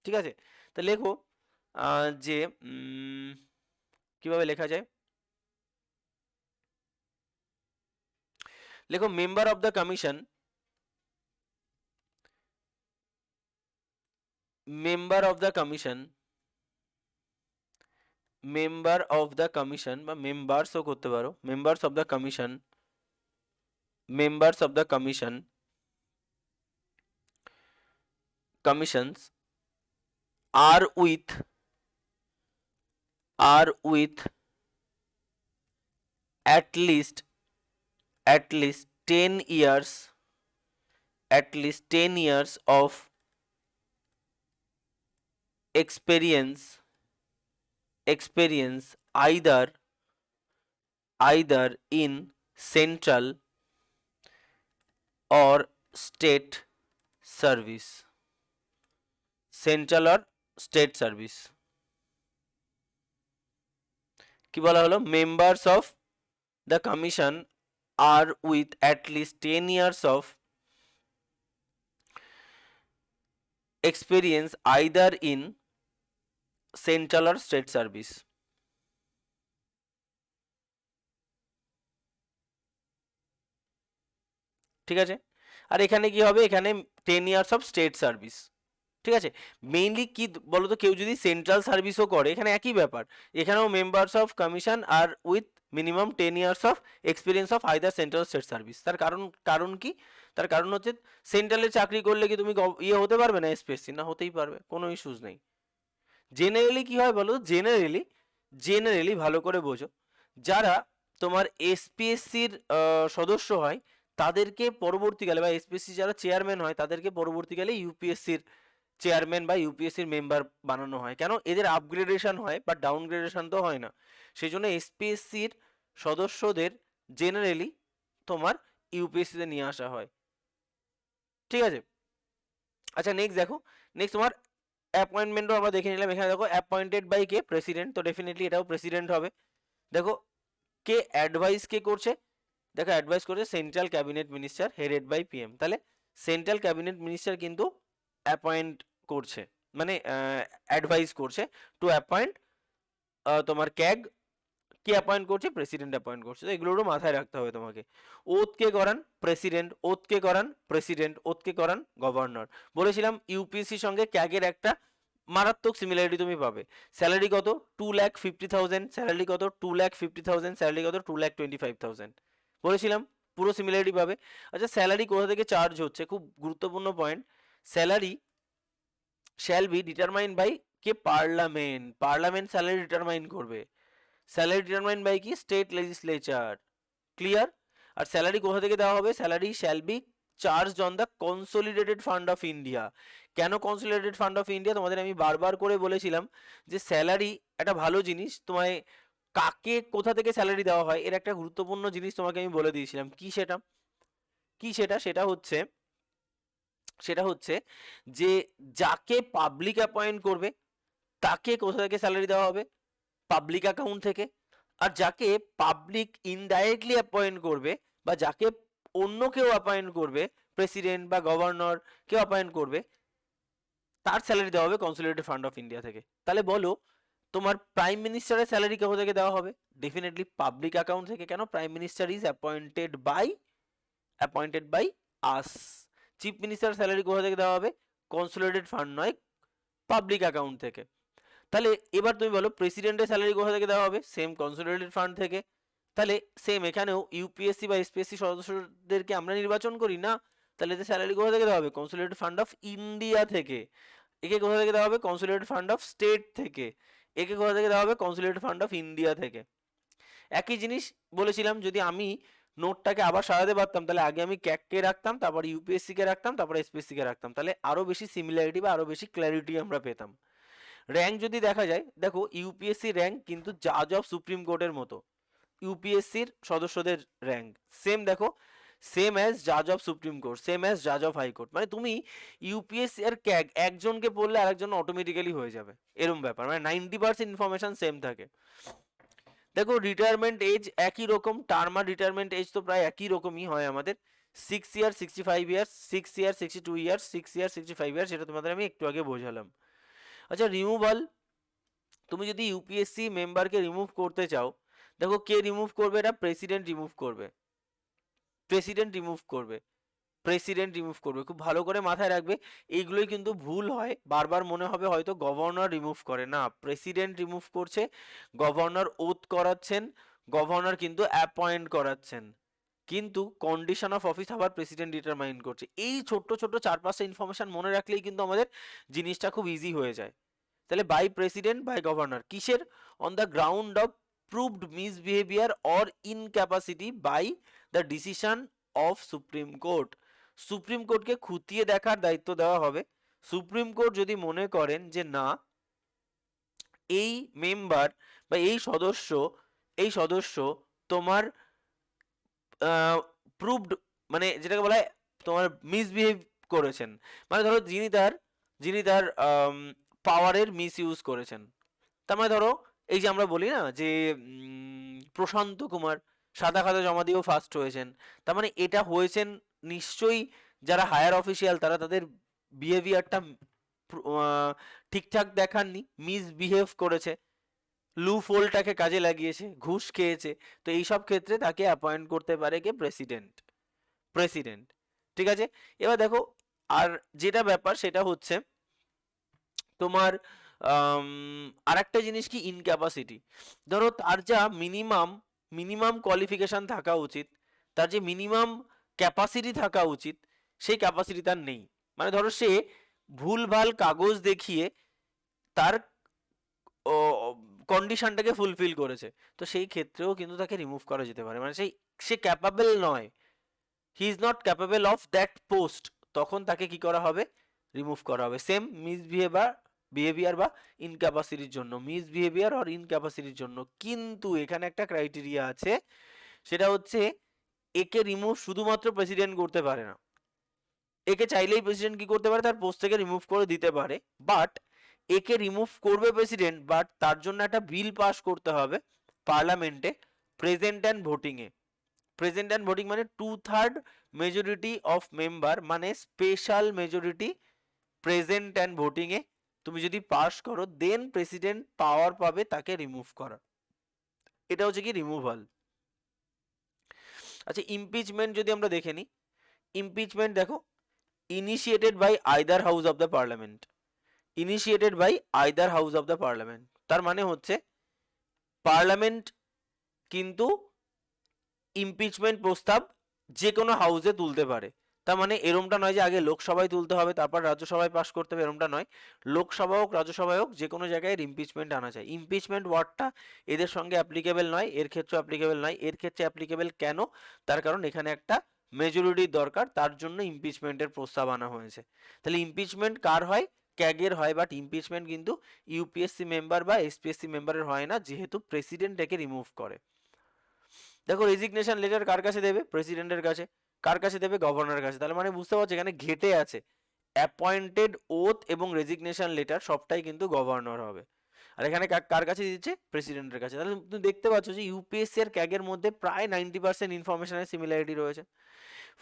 ঠিক আছে। তা লেখো যে কিভাবে লেখা যায়, লেখো member of the commission, member of the commission member of the commission বা মেম্বার্সও করতে পারো, members of the commission, members of the commissions are with at least at least 10 years of experience either in central or state service, central or state service। কি বলা হলো? Members of the commission are with at least 10 years of experience either in central আর state service. ঠিক আছে। আর এখানে কি হবে, এখানে 10 ইয়ার্স অফ স্টেট সার্ভিস। ঠিক আছে। মেইনলি কি বলতো, কেউ যদি সেন্ট্রাল সার্ভিসও করে এখানে একই ব্যাপার, এখানেও members of commission are with minimum 10 years of experience of either central state service. তার কারণ কারণ কি, তার কারণ হচ্ছে সেন্ট্রালে চাকরি করলে কি তুমি ইয়ে হতে পারবে না এসপিএসসি, না হতেই পারবে, কোনো ইস্যুস নেই। জেনারেলি কি হয় বলো, জেনারেলি ভালো করে বোঝো, যারা তোমার এসপিএসসির সদস্য হয় তাদেরকে পরবর্তীকালে, বা এসপিএসসি যারা চেয়ারম্যান হয় তাদেরকে পরবর্তীকালে ইউপিএসসির চেয়ারম্যান বা ইউপিএসসির মেম্বার বানানো হয়। কেন, এদের আপগ্রেডেশন হয় বা ডাউনগ্রেডেশন তো হয় না, সেই জন্য এসপিএসসির সদস্যদের জেনারেলি তোমার ইউপিএসসিতে নিয়ে আসা হয়। ঠিক আছে। আচ্ছা নেক্সট দেখো, নেক্সট তোমার অ্যাপয়েন্টমেন্টও আমরা দেখে নিলাম। এখানে দেখো অ্যাপয়েন্টেড বাই কে, প্রেসিডেন্ট, তো ডেফিনেটলি এটাও প্রেসিডেন্ট হবে। দেখো কে অ্যাডভাইস কে করছে, দেখো অ্যাডভাইস করছে central cabinet minister headed by PM. তাহলে সেন্ট্রাল ক্যাবিনেট মিনিস্টার কিন্তু অ্যাপয়েন্ট করছে, মানে অ্যাডভাইস করছে টু অ্যাপয়েন্ট তোমার ক্যাগ। কে অ্যাপয়েন্ট করছে, প্রেসিডেন্ট অ্যাপয়েন্ট করছে। তো এগুলোরও মাথায় রাখতে হবে তোমাকে। ওথ কে করান, প্রেসিডেন্ট। ওথ কে করান, প্রেসিডেন্ট। ওথ কে করান, গভর্নর। বলেছিলাম ইউপিএসসির সঙ্গে ক্যাগের একটা মারাত্মক সিমিলারিটি তুমি পাবে। স্যালারি কত, 2,50,000। স্যালারি কত, 2,50,000। স্যালারি কত, 2,25,000। বলেছিলাম পুরো সিমিলারিটি পাবে। আচ্ছা স্যালারি কোথা থেকে চার্জ হচ্ছে, খুব গুরুত্বপূর্ণ point. Salary shall be determine by কে, পার্লামেন্ট। পার্লামেন্ট স্যালারি ডিটারমাইন করবে। স্যালারি ডিটারমাইন বাই কি, স্টেট লেজিসলেচার। ক্লিয়ার। আর স্যালারি কোথা থেকে দেওয়া হবে, salary shall be charged on the consolidated fund of India. কেন কনসোলিডেটেড ফান্ড অফ ইন্ডিয়া, তোমাদের আমি বারবার করে বলেছিলাম যে স্যালারি একটা ভালো জিনিস, তোমায় কাকে কোথা থেকে স্যালারি দেওয়া হয় এর একটা গুরুত্বপূর্ণ জিনিস তোমাকে আমি বলে দিয়েছিলাম। কি সেটা, কি সেটা, সেটা হচ্ছে যে যাকে পাবলিক অ্যাপয়েন্ট করবে তাকে কোথা থেকে স্যালারি দেওয়া হবে, পাবলিক অ্যাকাউন্ট থেকে। আর যাকে পাবলিক ইনডাইরেক্টলি অ্যাপয়েন্ট করবে বা যাকে অন্য কেউ অ্যাপয়েন্ট করবে, প্রেসিডেন্ট বা গভর্নর কেউ অ্যাপয়েন্ট করবে, তার স্যালারি দেওয়া হবে কনসোলিডেটেড ফান্ড অফ ইন্ডিয়া থেকে। তাহলে বলো তোমার প্রাইম মিনিস্টারের স্যালারি কোথা থেকে দেওয়া হবে, ডেফিনেটলি পাবলিক অ্যাকাউন্ট থেকে। কেন, prime minister is appointed by us. Chief minister salary কোথা থেকে দেওয়া হবে, কনসোলিডেটেড ফান্ড নয়, পাবলিক অ্যাকাউন্ট থেকে। তাহলে এবার তুমি বলো প্রেসিডেন্টের স্যালারি কোথা থেকে দেওয়া হবে, সেম কনসোলিডেটেড ফান্ড থেকে। তাহলে সেম এখানেও ইউপিএসসি বা এসপিএসসি সদস্যদেরকে আমরা নির্বাচন করি না, তাহলে এদের স্যালারি কোথা থেকে দেওয়া হবে, কনসোলিডেটেড ফান্ড অফ ইন্ডিয়া থেকে। একে কোথা থেকে দেওয়া হবে, কনসোলিডেটেড ফান্ড অফ স্টেট থেকে। একে কোথা থেকে দেওয়া হবে, কনসোলিডেটেড ফান্ড অফ ইন্ডিয়া থেকে। একই জিনিস বলেছিলাম, যদি আমি নোটটাকে আবার সাজাতে পারতাম তাহলে আগে আমি ক্যাককে রাখতাম, তারপর ইউপিএসসি কে রাখতাম, তারপর এসপিএসসি কে রাখতাম, তাহলে আরও বেশি সিমিলারিটি বা আরও বেশি ক্ল্যারিটি আমরা পেতাম। র্যাঙ্ক যদি দেখা যায়, দেখো ইউপিএসসি র্যাঙ্ক কিন্তু জাজ অফ সুপ্রিম কোর্টের মতো। ইউপিএসসির সদস্যদের র্যাঙ্ক সেম, দেখো সেম অ্যাজ জাজ of supreme court, same as জাজ অফ হাইকোর্ট। মানে তুমি ইউপিএসসি আর ক্যাগ একজনকে পড়লে আরেকজন অটোমেটিক্যালি হয়ে যাবে, এরম ব্যাপার। মানে 90% ইনফরমেশন সেম থাকে। দেখো রিটায়ারমেন্ট এজ একই রকম, টার্ম আর রিটায়ারমেন্ট এজ তো প্রায় একই রকমই হয় আমাদের। 6 ইয়ার 65 ইয়ার্স, 6 ইয়ার 62 ইয়ার্স, 6 ইয়ার 65 ইয়ার্স, সেটা তোমাদের আমি একটু আগে বোঝালাম। আচ্ছা রিমুভাল, তুমি যদি ইউপিএসসি মেম্বারকে রিমুভ করতে চাও, দেখো কে রিমুভ করবে, এটা প্রেসিডেন্ট রিমুভ করবে। প্রেসিডেন্ট রিমুভ করবে, প্রেসিডেন্ট রিমুভ করবে। খুব ভালো করে মাথায় রাখবে, এইগুলোই কিন্তু ভুল হয়। বারবার মনে হবে হয়তো গভর্নর রিমুভ করে, না, প্রেসিডেন্ট রিমুভ করছে। গভর্নর ওথ করাচ্ছেন, গভর্নর কিন্তু অ্যাপয়েন্ট করাচ্ছেন, কিন্তু কন্ডিশন অফ অফিস আবার প্রেসিডেন্ট ডিটারমাইন করছে। এই ছোট্ট ছোট্ট 4-5টা ইনফরমেশন মনে রাখলেই কিন্তু আমাদের জিনিসটা খুব ইজি হয়ে যায়। তাহলে বাই প্রেসিডেন্ট বাই গভর্নর, কিসের, on the ground of proved misbehaviour or incapacity by the decision of supreme court. Supreme কোর্টকে খুঁটিয়ে দেখার দায়িত্ব দেওয়া হবে। সুপ্রিম কোর্ট যদি মনে করেন যে না, এই মেম্বার বা এই সদস্য তোমার প্রুভড, মানে যেটাকে বলা হয় তোমার মিসবিহেভ করেছেন, মানে ধরো যিনি তার পাওয়ারের মিস ইউজ করেছেন। তার মানে ধরো এই যে আমরা বলি না যে প্রশান্ত কুমার সাদা খাতা জমা দিয়েও ফার্স্ট হয়েছেন, তার মানে এটা হয়েছেন নিশ্চয়ই যারা হায়ার অফিসিয়াল তারা তাদের বিহেভিয়ারটা ঠিকঠাক দেখাননি, মিসবিহেভ করেছে, লুফোলটাকে কাজে লাগিয়েছে, ঘুষ খেয়েছে। তো এইসব ক্ষেত্রে তাকে অ্যাপয়েন্ট করতে পারে কে, প্রেসিডেন্ট। প্রেসিডেন্ট। ঠিক আছে, এবার দেখো আর যেটা ব্যাপার সেটা হচ্ছে তোমার আর একটা জিনিস কি ইনক্যাপাসিটি। ধরো তার যা মিনিমাম কোয়ালিফিকেশন থাকা উচিত, তার যে মিনিমাম ক্যাপাসিটি থাকা উচিত, সেই ক্যাপাসিটি তার নেই। মানে ধরো সে ভুলভাল কাগজ দেখিয়ে তার কন্ডিশনটাকে ফুলফিল করেছে, তো সেই ক্ষেত্রেও কিন্তু তাকে রিমুভ করা যেতে পারে। মানে সে ক্যাপাবল নয়, he is not capable of that post, তখন তাকে কি করা হবে, রিমুভ করা হবে। সেম বিহেভিয়ার বা ইনক্যাপাসিটির জন্য, মিসবিহেভিয়ার আর ইনক্যাপাসিটির জন্য। কিন্তু এখানে একটা ক্রাইটেরিয়া আছে, সেটা হচ্ছে একে রিমুভ শুধুমাত্র প্রেসিডেন্ট করতে পারে না, একে চাইলেই প্রেসিডেন্ট কি করতে পারে, তার পোস্ট থেকে রিমুভ করে দিতে পারে। বাট একে রিমুভ করবে প্রেসিডেন্ট, বাট তার জন্য একটা বিল পাস করতে হবে পার্লামেন্টে প্রেজেন্ট অ্যান্ড ভোটিংয়ে। প্রেজেন্ট অ্যান্ড ভোটিং মানে 2/3 মেজরিটি অফ মেম্বার, মানে স্পেশাল মেজরিটি প্রেজেন্ট অ্যান্ড ভোটিংয়ে তুমি যদি পাস করো, দেন প্রেসিডেন্ট পাওয়ার পাবে তাকে রিমুভ করার। এটা হচ্ছে কি রিমুভাল। আচ্ছা, ইমপিচমেন্ট যদি আমরা দেখে নিই, ইমপিচমেন্ট দেখো initiated by either house of the parliament, initiated by either house of the parliament, তার মানে হচ্ছে পার্লামেন্ট কিন্তু ইমপিচমেন্ট প্রস্তাব যে কোনো হাউসে তুলতে পারে। তার মানে এরমটা নয় যে আগে লোকসভায় তুলতে হবে তারপর রাজ্যসভায় পাস করতে হবে, এরমটা নয়। লোকসভা হোক রাজ্যসভায় হোক যে কোনো জায়গায় ইমপিচমেন্ট আনা যায়। ইমপিচমেন্ট ওয়ার্ডটা এদের সঙ্গে অ্যাপ্লিকেবল নয়, এর ক্ষেত্রে অ্যাপ্লিকেবল নয়। এর ক্ষেত্রে অ্যাপ্লিকেবল কেন, তার কারণ এখানে একটা মেজরিটির দরকার, তার জন্য ইমপিচমেন্টের প্রস্তাব আনা হয়েছে। তাহলে ইমপিচমেন্ট কার হয়, ক্যাগের হয়, বাট ইমপিচমেন্ট কিন্তু ইউপিএসসি মেম্বার বা এসপিএসসি মেম্বারের হয় না, যেহেতু প্রেসিডেন্ট একে রিমুভ করে। দেখো রেজিগনেশন লেটার কার কাছে দেবে, প্রেসিডেন্টের কাছে। কার কাছে দেবে, গভর্নরের কাছে। তাহলে মানে বুঝতে পারছো এখানে ঘেটে আছে অ্যাপয়েন্টেড ওথ এবং রেজিগনেশন লেটার সবটাই কিন্তু গভর্নর হবে, আর এখানে কার কাছে দিচ্ছে, প্রেসিডেন্টের কাছে। তাহলে তুমি দেখতে পাচ্ছ যে ইউপিএসসি আর ক্যাগের মধ্যে প্রায় 90% ইনফরমেশনের সিমিলারিটি রয়েছে।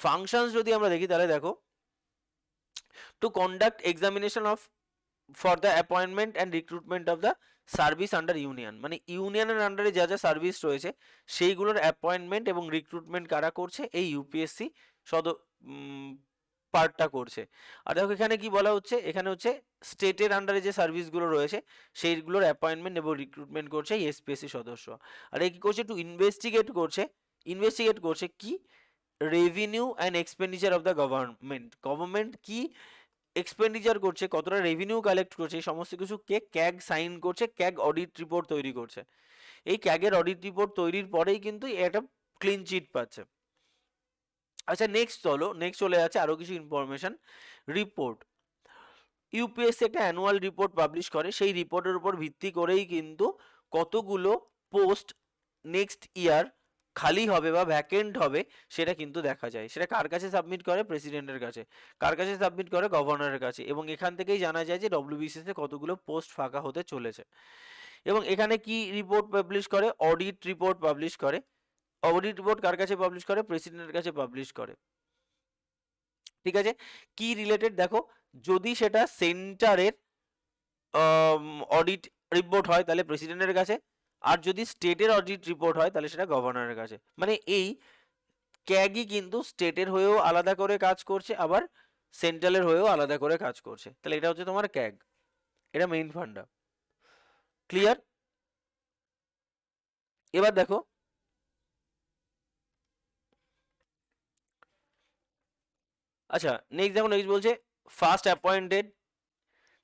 ফাংশনস যদি আমরা দেখি তাহলে দেখো, to conduct examination of for the appointment and recruitment of the service under union, মানে ইউনিয়নের আন্ডারে যা যা সার্ভিস রয়েছে সেইগুলোর অ্যাপয়েন্টমেন্ট এবং রিক্রুটমেন্ট কারা করছে, এই ইউপিএসসি পার্টটা করছে। আর দেখো এখানে কি বলা হচ্ছে, এখানে হচ্ছে স্টেটের আন্ডারে যে সার্ভিসগুলো রয়েছে সেইগুলোর অ্যাপয়েন্টমেন্ট এবং রিক্রুটমেন্ট করছে এই এসপিএসসি সদস্য। আর এই কি করছে, টু ইনভেস্টিগেট করছে কি, revenue and expenditure of the government কি এক্সপেন্ডিচার করছে, কতটা রেভিনিউ কালেক্ট করছে, এই সমস্ত কিছু কে, ক্যাগ সাইন করছে, ক্যাগ অডিট রিপোর্ট তৈরি করছে। এই ক্যাগের অডিট রিপোর্ট তৈরির পরেই কিন্তু একটা ক্লিন চিট পাচ্ছে। আচ্ছা নেক্সট চলে যাচ্ছে আরো কিছু ইনফরমেশন। রিপোর্ট, ইউপিএসসি একটা অ্যানুয়াল রিপোর্ট পাবলিশ করে, সেই রিপোর্টের উপর ভিত্তি করেই কিন্তু কতগুলো পোস্ট নেক্সট ইয়ার খালি হবে বা ভ্যাকেন্ট হবে সেটা কিন্তু দেখা যায়। সেটা কার কাছে সাবমিট করে, প্রেসিডেন্টের কাছে। কার কাছে সাবমিট করে, গভর্নরের কাছে। এবং এখান থেকেই জানা যায় যে ডব্লিউবিসিএসে কতগুলো পোস্ট ফাঁকা হতে চলেছে। এবং এখানে কি রিপোর্ট পাবলিশ করে, অডিট রিপোর্ট পাবলিশ করে। অডিট রিপোর্ট কার কাছে পাবলিশ করে, প্রেসিডেন্টের কাছে পাবলিশ করে। ঠিক আছে, কি রিলেটেড দেখো, যদি সেটা সেন্টারের অডিট রিপোর্ট হয় তাহলে প্রেসিডেন্টের কাছে, আর যদি স্টেটের অডিট রিপোর্ট হয় তাহলে সেটা গভর্নরের কাছে। মানে এই ক্যাগই কিন্তু স্টেটের হয়েও আলাদা করে কাজ করছে, আবার সেন্ট্রালের হয়েও আলাদা করে কাজ করছে। তাহলে এটা হচ্ছে তোমার ক্যাগ, এটা মেইন ফান্ডা। ক্লিয়ার? এবার দেখো আচ্ছা নেক্সট বলছে ফার্স্ট অ্যাপয়েন্টেড,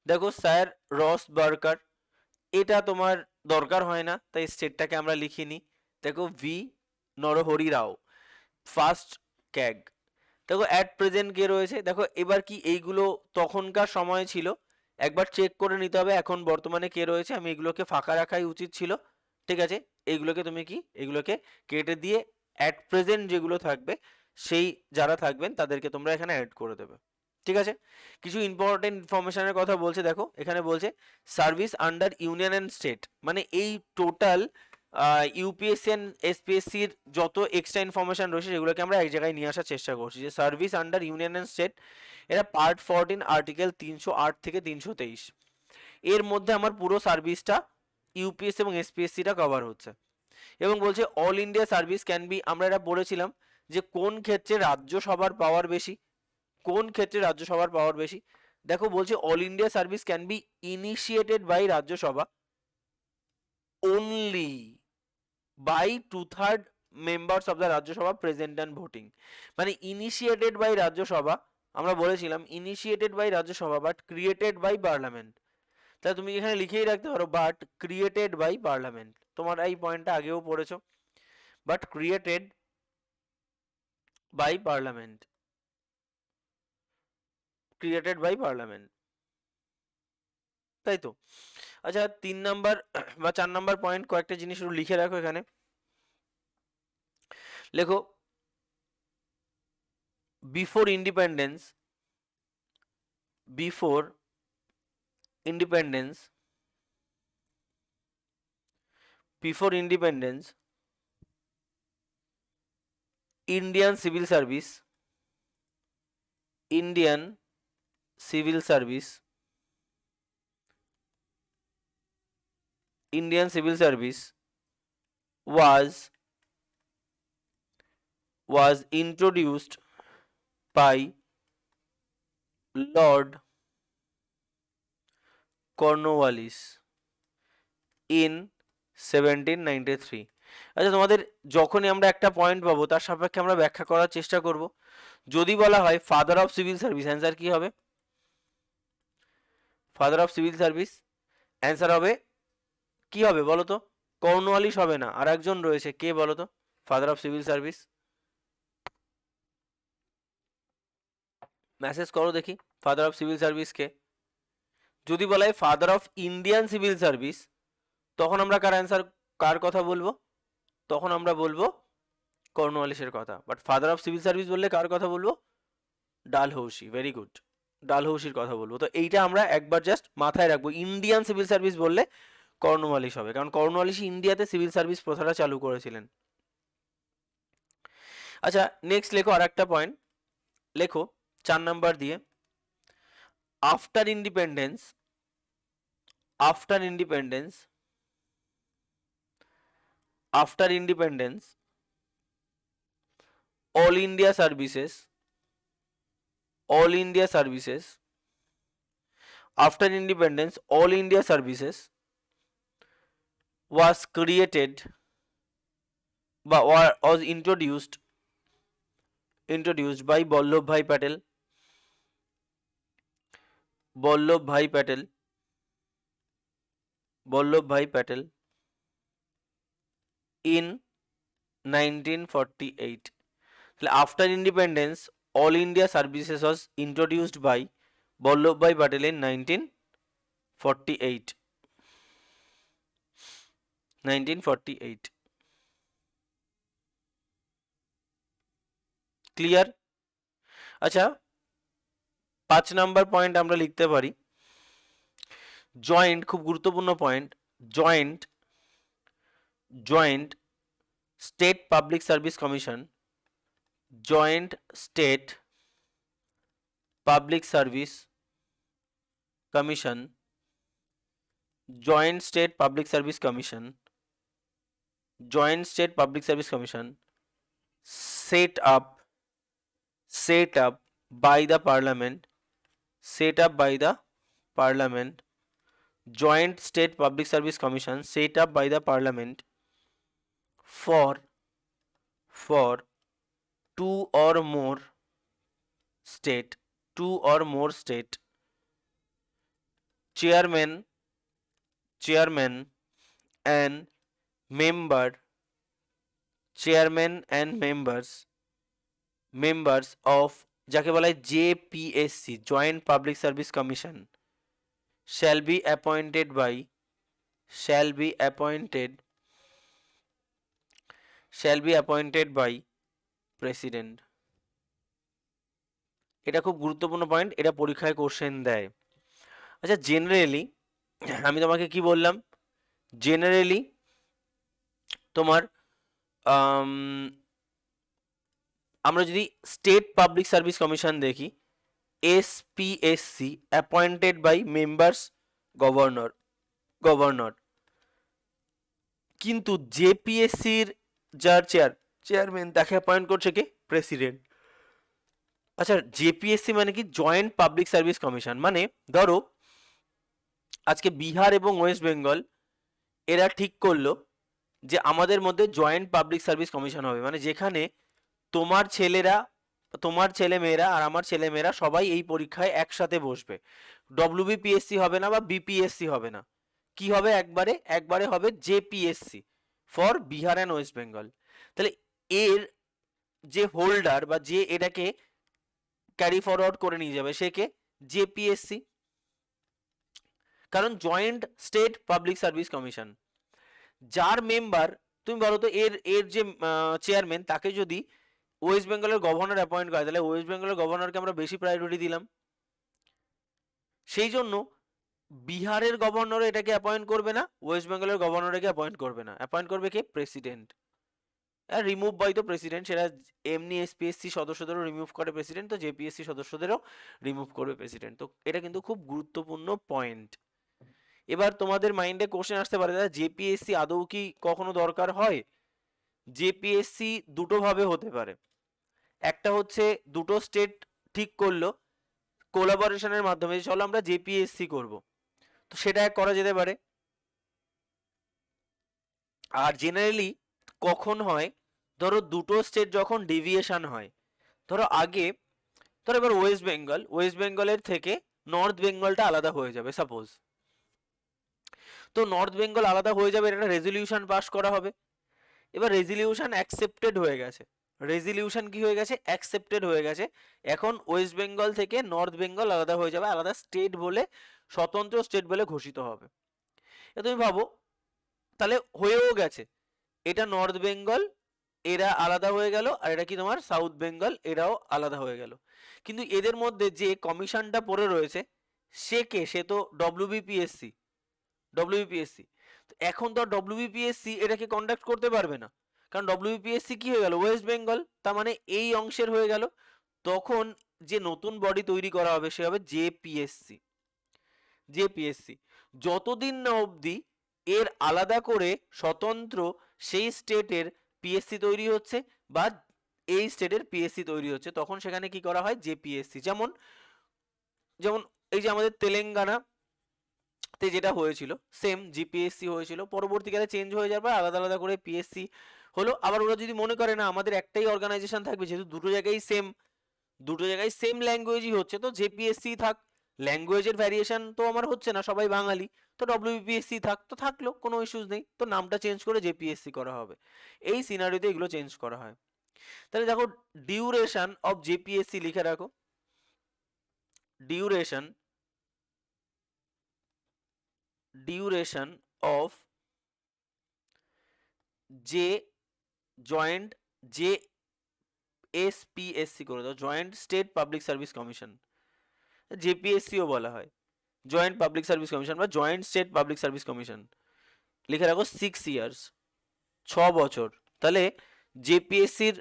দেখো স্যার রস বার্কার, এটা তোমার দরকার হয় না তাই স্টেটটাকে আমরা লিখিনি। দেখো ভি নরহরি রাও, ফার্স্ট ক্যাগ। দেখো অ্যাট প্রেজেন্ট কে রয়েছে, দেখো এবার কি এইগুলো তখনকার সময় ছিল, একবার চেক করে নিতে হবে এখন বর্তমানে কে রয়েছে। আমি এগুলোকে ফাঁকা রাখাই উচিত ছিল, ঠিক আছে। এইগুলোকে তুমি কি, এগুলোকে কেটে দিয়ে অ্যাট প্রেজেন্ট যেগুলো থাকবে সেই যারা থাকবেন তাদেরকে তোমরা এখানে অ্যাড করে দেবে, ঠিক আছে। কিছু ইম্পর্টেন্ট ইনফরমেশনের কথা বলছে, দেখো এখানে বলছে service under union and state, মানে এই টোটাল ইউপিএসসি অ্যান্ড এসপিএসসির যত এক্সট্রা ইনফরমেশন রয়েছে সেগুলোকে আমরা এক জায়গায় নিয়ে আসার চেষ্টা করছি। যে service under union and state, এটা পার্ট 14 আর্টিকেল 308 থেকে 323, এর মধ্যে আমার পুরো সার্ভিসটা ইউপিএসসি এবং এসপিএসসিটা কভার হচ্ছে। এবং বলছে all India service can B, আমরা এটা পড়েছিলাম যে কোন ক্ষেত্রে রাজ্যসভার পাওয়ার বেশি, কোন ক্ষেত্রে রাজ্যসভার পাওয়ার বেশি। দেখো বলছে all India service can be initiated by Rajya Sabha only by 2/3 members of the Rajya Sabha present and voting. মানে ইনিশিয়েটেড বাই রাজ্যসভা, আমরা বলেছিলাম initiated by Rajya Sabha but created by parliament. তাহলে তুমি এখানে লিখেই রাখতে পারো বাট ক্রিয়েটেড বাই পার্লামেন্ট, তোমার এই পয়েন্টটা আগেও পড়েছো, but created by parliament, created by parliament, তাই তো। আচ্ছা 3 নাম্বার বা 4 নাম্বার পয়েন্ট কয়েকটা জিনিস একটু লিখে রাখো এখানে। লেখো before independence, before independence, before independence Indian civil service, Indian civil service, Indian civil service was introduced by Lord Cornwallis in 1793। আচ্ছা তোমাদের যখনই আমরা একটা পয়েন্ট পাবো তার সাপেক্ষে আমরা ব্যাখ্যা করার চেষ্টা করব। যদি বলা হয় father of civil service, answer কি হবে? Father of civil service answer হবে কি হবে বলো তো? কর্নওয়ালিস হবে না, আর একজন রয়েছে, কে বলো তো father of civil service? Message করো দেখি ফাদার অফ সিভিল সার্ভিস কে। যদি বলা হয় father of Indian civil service, তখন আমরা কার কথা বলবো? তখন আমরা বলবো কর্নওয়ালিসের কথা। But father of civil service বললে কার কথা বলবো? ডালহৌসি। ভেরি গুড, ডালহৌসির কথা বলবো। তো এইটা আমরা একবার জাস্ট মাথায় রাখবো, ইন্ডিয়ান সিভিল সার্ভিস বললে কর্নওয়ালিস হবে, কারণ কর্নওয়ালিস ইন্ডিয়াতে সিভিল সার্ভিস প্রথাটা চালু করেছিলেন। আচ্ছা নেক্সট লেখো আর একটা পয়েন্ট, লেখো 4 নাম্বার দিয়ে after independence, after independence, after independence all India services, all India services, after independence all India services was created বা was introduced by Vallabhbhai Patel, Vallabhbhai Patel, Vallabhbhai Patel in 1948। তাহলে after independence all India services was introduced by Vallabhbhai Patel in 1948। 1948 clear? আচ্ছা 5 number point আমরা লিখতে পারি joint, খুব গুরুত্বপূর্ণ point, joint, joint state public service commission, joint state public service commission, joint state public service commission, joint state public service commission set up by the parliament, set up by the parliament, joint state public service commission set up by the parliament for 2 or more state, 2 or more state chairman and member, chairman and members of যাকে বলা হয় JPSC, joint public service commission shall be appointed by president. এটা খুব গুরুত্বপূর্ণ point, এটা পরীক্ষায় question দেয়। আচ্ছা জেনারেলি আমি তোমাকে কি বললাম, জেনারেলি তোমার আমরা যদি স্টেট পাবলিক সার্ভিস কমিশন দেখি, SPSC appointed by members governor, কিন্তু JPSCর যার চেয়ারম্যান তাকে অ্যাপয়েন্ট করছে কে? প্রেসিডেন্ট। আচ্ছা, জেপিএসসি মানে কি? Joint public service commission. মানে ধরো আজকে বিহার এবং ওয়েস্ট বেঙ্গল এরা ঠিক করলো যে আমাদের মধ্যে জয়েন্ট পাবলিক সার্ভিস কমিশন হবে, মানে যেখানে তোমার ছেলেরা, তোমার ছেলে মেয়েরা আর আমার ছেলে মেয়েরা সবাই এই পরীক্ষায় একসাথে বসবে। ডব্লিউবিপিএসসি হবে না বা বিপিএসসি হবে না, কি হবে? একবারে হবে JPSC, for Bihar and West Bengal. তাহলে এর যে হোল্ডার বা যে এটাকে ক্যারি ফরওয়ার্ড করে নিয়ে যাবে সে কে? জেপিএসসি, কারণ joint state public service commission. যার মেম্বার, তুমি বলো তো, এর এর যে চেয়ারম্যান, তাকে যদি ওয়েস্ট বেঙ্গলের গভর্নর অ্যাপয়েন্ট করে, তাহলে ওয়েস্ট বেঙ্গলের গভর্নরকে আমরা বেশি প্রায়োরিটি দিলাম। সেই জন্য বিহারের গভর্নর এটাকে অ্যাপয়েন্ট করবে না, ওয়েস্ট বেঙ্গলের গভর্নর একে অ্যাপয়েন্ট করবে না। অ্যাপয়েন্ট করবে কে? প্রেসিডেন্ট। আর রিমুভ বাই তো প্রেসিডেন্ট, সেটা এমনি এসপিএসসি সদস্যদেরও রিমুভ করে প্রেসিডেন্ট, তো জেপিএসসি সদস্যদেরও রিমুভ করবে প্রেসিডেন্ট। তো এটা কিন্তু খুব গুরুত্বপূর্ণ পয়েন্ট। এবার তোমাদের মাইন্ডে কোশ্চেন আসতে পারে, দাদা জেপিএসসি আদৌ কি কখনো দরকার হয়? জেপিএসসি দুটো ভাবে হতে পারে। একটা হচ্ছে দুটো স্টেট ঠিক করলো কোলাবোরেশনের মাধ্যমে, চলো আমরা জেপিএসসি করব, তো সেটা করা যেতে পারে। আর জেনারেলি কখন হয়? ধরো দুটো স্টেট যখন ডেভিয়েশন হয়, ধরো আগে, ধরো এবার ওয়েস্ট বেঙ্গলের থেকে নর্থ বেঙ্গলটা আলাদা হয়ে যাবে সাপোজ, তো নর্থ বেঙ্গল আলাদা হয়ে যাবে, এটা রেজলিউশন পাস করা হবে। এবার রেজলিউশন অ্যাকসেপ্টেড হয়ে গেছে, রেজলিউশন কি হয়ে গেছে? অ্যাকসেপ্টেড হয়ে গেছে। এখন ওয়েস্ট বেঙ্গল থেকে নর্থ বেঙ্গল আলাদা হয়ে যাবে, আলাদা স্টেট বলে, স্বতন্ত্র স্টেট বলে ঘোষিত হবে। তুমি ভাবো, তাহলে হয়েও গেছে, এটা নর্থ বেঙ্গল, এরা আলাদা হয়ে গেল, আর এটা কি তোমার সাউথ বেঙ্গল, এরাও আলাদা হয়ে গেল। কিন্তু এদের মধ্যে যে কমিশনটা পড়ে রয়েছে সে কে? সে তো ডব্লিউবিপিএসসি। এখন তো ডব্লিউবিপিএসসি এটাকে কন্ডাক্ট করতে পারবে না, কারণ ডব্লিউবিপিএসসি কি হয়ে গেল? ওয়েস্ট বেঙ্গল, তার মানে এই অংশের হয়ে গেল। তখন যে নতুন বডি তৈরি করা হবে সে হবে জেপিএসসি। যতদিন না অবধি এর আলাদা করে স্বতন্ত্র সেই স্টেটের পিএসসি তৈরি হচ্ছে বা এই স্টেটের পিএসসি তৈরি হচ্ছে, তখন সেখানে কি করা হয়? জেপিএসসি। যেমন যেমন এই যে আমাদের তেলেঙ্গানা তে যেটা হয়েছিল, সেম জিপিএসসি হয়েছিল, পরবর্তীকালে চেঞ্জ হয়ে যাওয়ার পর আলাদা আলাদা করে পিএসসি হলো। আবার ওরা যদি মনে করে না আমাদের একটাই অর্গানাইজেশন থাকবে, যেহেতু দুটো জায়গায় সেম ল্যাঙ্গুয়েজই হচ্ছে, তো জেপিএসসি থাক। ল্যাঙ্গুয়েজের ভ্যারিয়েশন তো আমার হচ্ছে না, সবাই বাঙালি, তো ডব্লিউবিপিএসসি থাক, তো থাকলো, কোনো ইস্যুস নেই, তো নামটা চেঞ্জ করে জেপিএসসি করা হবে। এই সিনারিওতে এগুলো চেঞ্জ করা হয়। তাহলে দেখো, ডিউরেশন অফ জেপিএসসি লিখে রাখো, ডিউরেশন অফ জে এসপিএসসি করে দাও, joint state public service commission, জেপিএসসিও বলা হয়, জয়েন্ট পাবলিক সার্ভিস কমিশন বা joint state public service commission. লিখে রাখো 6 ইয়ার্স, 6 বছর। তাহলে জেপিএসসির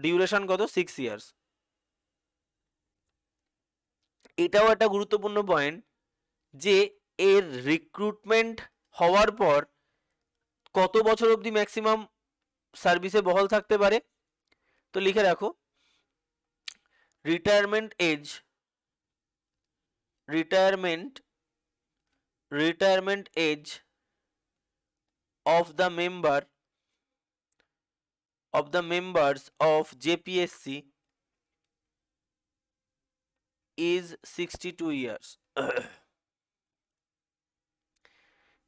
ডিউরেশন কত? 6 ইয়ার্স। এটাও একটা গুরুত্বপূর্ণ পয়েন্ট যে এর রিক্রুটমেন্ট হওয়ার পর কত বছর অবধি ম্যাক্সিমাম সার্ভিসে বহাল থাকতে পারে। তো লিখে রাখো, retirement age of the members of JPSC is 62 years.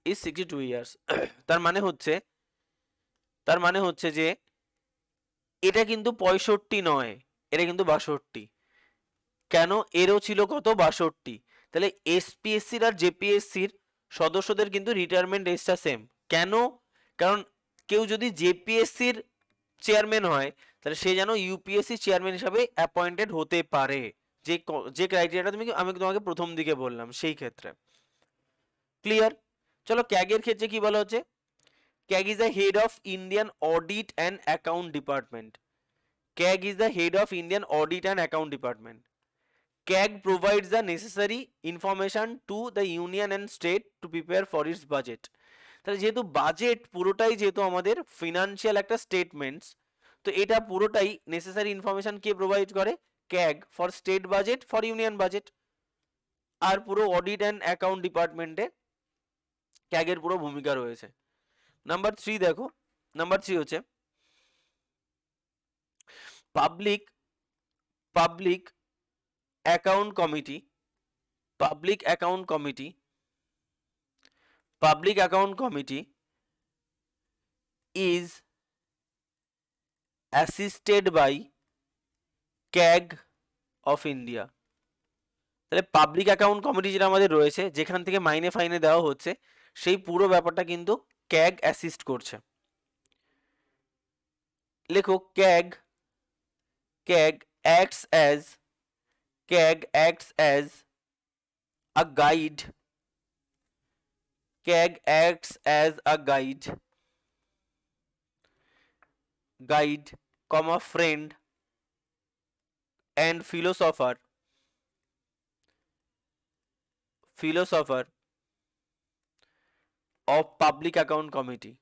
is 62 years. তার মানে হচ্ছে যে এটা কিন্তু 65 নয়, এটা কিন্তু 62। কেন? এরও ছিল কত? 62। তাহলে এসপিএসসির আর জেপিএসসির সদস্যদের কিন্তু রিটায়ারমেন্ট এজটা সেম। কেন? কারণ কেউ যদি জেপিএসসির চেয়ারম্যান হয়, তাহলে সে যেন ইউপিএসসি চেয়ারম্যান হিসাবে অ্যাপয়েন্টেড হতে পারে, যে ক্রাইটেরিয়াটা আমি তোমাকে প্রথম দিকে বললাম, সেই ক্ষেত্রে। ক্লিয়ার? চলো, ক্যাগের ক্ষেত্রে কি বলা হচ্ছে? CAG is the head of Indian audit and account department. CAG is the head of Indian Audit and Account Department. CAG provides the necessary information to the union and state to prepare for its budget. তাহলে যেহেতু budget পুরোটাই যেহেতু আমাদের financial একটা statements, তো এটা পুরোটাই necessary information কে প্রোভাইড করে? CAG, for state budget, for union budget. আর পুরো অডিট অ্যান্ড অ্যাকাউন্ট ডিপার্টমেন্টে ক্যাগের পুরো ভূমিকা রয়েছে। নাম্বার 3 দেখো, নাম্বার 3 হচ্ছে public public account committee. Public account committee public account committee is assisted by CAG of India। তাহলে পাবলিক অ্যাকাউন্ট কমিটি যেটা আমাদের রয়েছে, যেখান থেকে মাইনে ফাইনে দেওয়া হচ্ছে, সেই পুরো ব্যাপারটা কিন্তু ক্যাগ অ্যাসিস্ট করছে। লেখো CAG CAG acts as CAG acts as a guide CAG acts as a guide comma friend and philosopher of public account committee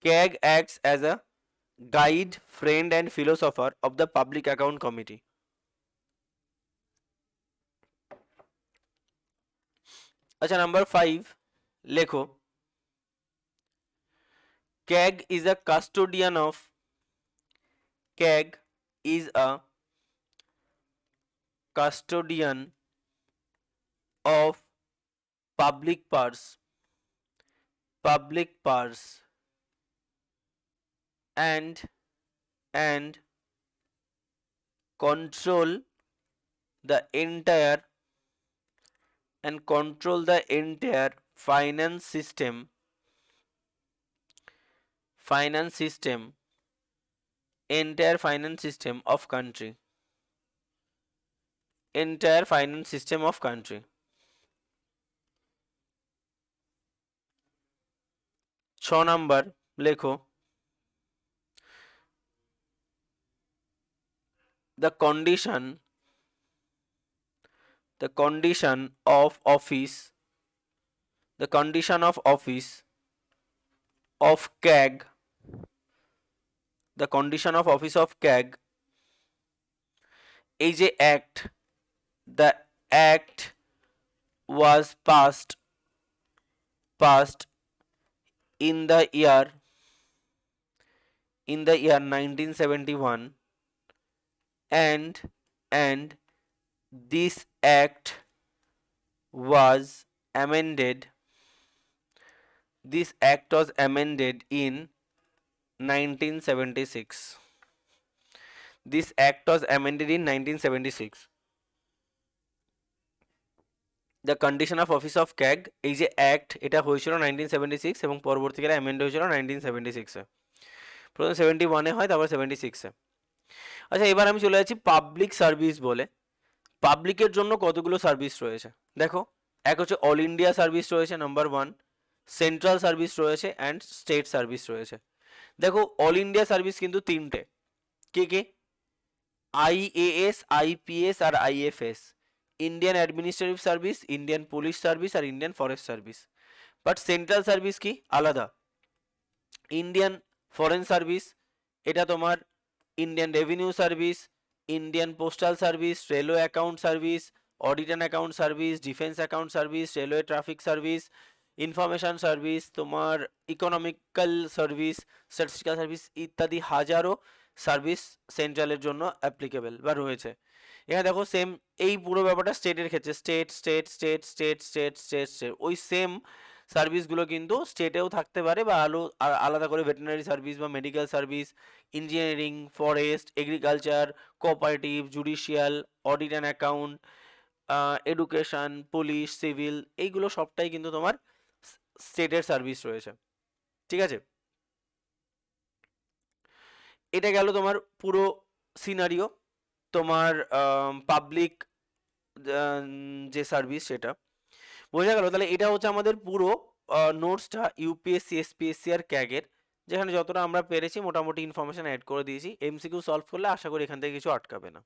CAG acts as a guide, friend and philosopher of the public account committee। আচ্ছা, number 5 লেখো CAG is a custodian of public purse and control the entire finance system of country। 6 number লেখো the condition of office of CAG এই যে act, the act was passed in the year 1971 and this act was amended in 1976। This act was amended in 1976। The condition of office of CAG, এই যে act, এটা হয়েছিল 1976 এবং পরবর্তীকালে amend হয়েছিল 1976-এ। প্রথমে 71-এ হয়, তারপর 76-এ। আচ্ছা, এবার আমি চলে যাচ্ছি পাবলিক সার্ভিস বলে। পাবলিকের জন্য কতগুলো সার্ভিস রয়েছে দেখো। এক হচ্ছে অল ইন্ডিয়া সার্ভিস রয়েছে, নাম্বার 1। সেন্ট্রাল সার্ভিস রয়েছে অ্যান্ড স্টেট সার্ভিস রয়েছে। দেখো, অল ইন্ডিয়া সার্ভিস কিন্তু 3টে। কে? IAS, IPS আর IFS। Indian administrative service, Indian police service আর Indian forest service. But central service কি আলাদা। ইন্ডিয়ান ফরেন সার্ভিস, এটা তোমার Indian revenue service, Indian postal service, railway account service, audit and account service, defence account service, railway traffic service, information service, তোমার economical service, statistical service ইত্যাদি হাজারো service সেন্ট্রালের জন্য applicable বা রয়েছে। এখানে দেখো সেম এই পুরো ব্যাপারটা স্টেটের ক্ষেত্রে, স্টেট ওই সেম সার্ভিসগুলো কিন্তু স্টেটেও থাকতে পারে বা আলাদা করে ভেটেরিনারি সার্ভিস বা medical service, engineering, forest, agriculture, cooperative, judicial, audit and account, education, police, civil, এইগুলো সবটাই কিন্তু তোমার স্টেটের সার্ভিস রয়েছে। ঠিক আছে, এটা গেল তোমার পুরো সিনারিও, তোমার পাবলিক যে সার্ভিস সেটা বোঝা গেল। তাহলে এটা হচ্ছে আমাদের পুরো নোটসটা ইউপিএসসি, এসপিএসসি আর ক্যাগের, যেখানে যতটা আমরা পেরেছি মোটামুটি ইনফরমেশন অ্যাড করে দিয়েছি। এমসিকিউ সলভ করলে আশা করি এখান থেকে কিছু আটকাবে না।